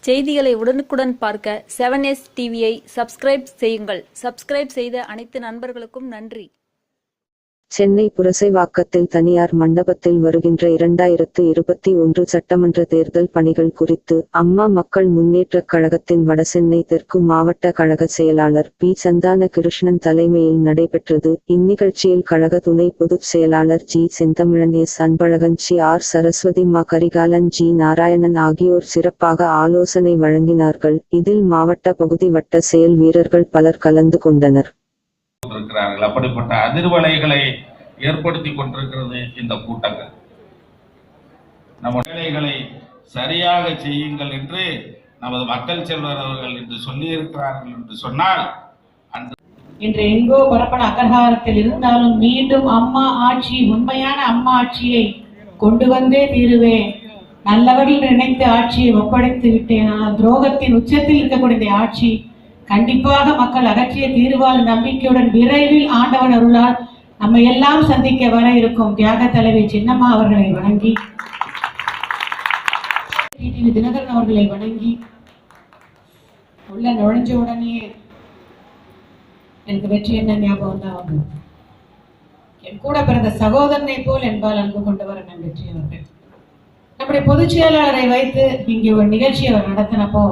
செய்திகளை உடனுக்குடன் பார்க்க 7S டிவியை சப்ஸ்கிரைப் செய்யுங்கள். சப்ஸ்கிரைப் செய்த அனைத்து நண்பர்களுக்கும் நன்றி. சென்னை புரசைவாக்கத்தில் தனியார் மண்டபத்தில் வருகின்ற 2021 சட்டமன்ற தேர்தல் பணிகள் குறித்து அம்மா மக்கள் முன்னேற்றக் கழகத்தின் வடசென்னை தெற்கு மாவட்ட கழக செயலாளர் பி. சந்தான கிருஷ்ணன் தலைமையில் நடைபெற்றது. இந்நிகழ்ச்சியில் கழக துணை பொதுச் செயலாளர் G. Senthamizhan, S. Anbazhagan, C. R. Saraswathi, மா. கரிகாலன், ஜி. நாராயணன் ஆகியோர் சிறப்பாக ஆலோசனை வழங்கினார்கள். இதில் மாவட்ட பகுதி வட்ட செயல் வீரர்கள் பலர் கலந்து கொண்டனர். அப்படிப்பட்ட அதிர்வலைகளை ஏற்படுத்தி கொண்டிருக்கிறது இந்த கூட்டங்கள். நம்ம வேலைகளை சரியாக செய்யுங்கள் என்று நமது மக்கள் செல்வர் அவர்கள் என்று சொல்லி இருக்கிறார்கள் என்று சொன்னால், இன்று எங்கோ புறப்பட அகர்காரத்தில் இருந்தாலும் மீண்டும் அம்மா ஆட்சி, உண்மையான அம்மா ஆட்சியை கொண்டு வந்தே தீருவேன். நல்லவர்கள் நினைத்து ஆட்சியை ஒப்படைத்து விட்டேன். ஆனால் துரோகத்தின் உச்சத்தில் இருக்கக்கூடிய ஆட்சி கண்டிப்பாக மக்கள் அகற்றிய தீர்வால் நம்பிக்கையுடன் விரைவில் ஆண்டவன் அருளால் நம்ம எல்லாம் சந்திக்க வர இருக்கும் தியாக தலைவி சின்னம்மா அவர்களை வணங்கி, டிடிவி தினகரன் அவர்களை வணங்கி உள்ள நுழைஞ்ச உடனே எனக்கு வெற்றி என்ன ஞாபகம் தான் வந்தது. என் கூட பிறந்த சகோதரனை போல் என்பால் அன்பு கொண்டவர் அண்ணன் வெற்றி அவர்கள். நம்முடைய பொதுச் செயலாளரை வைத்து இங்கே ஒரு நிகழ்ச்சியை அவர் நடத்தினப்போ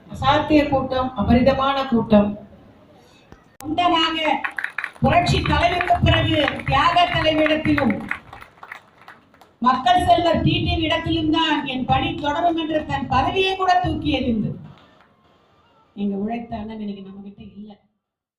அசாத்திய கூட்டம், அபரிதமான கூட்டம். சொந்தமாக புரட்சி தலைவருக்கு பிறகு தியாக தலைவரிடத்திலும் மக்கள் செல்வர் டிடிவி இடத்திலும் தான் என் பணி தொடரும் என்று தன் பதவியை கூட தூக்கி எறிந்து நீங்க உழைத்த அண்ணன் இன்னைக்கு நம்ம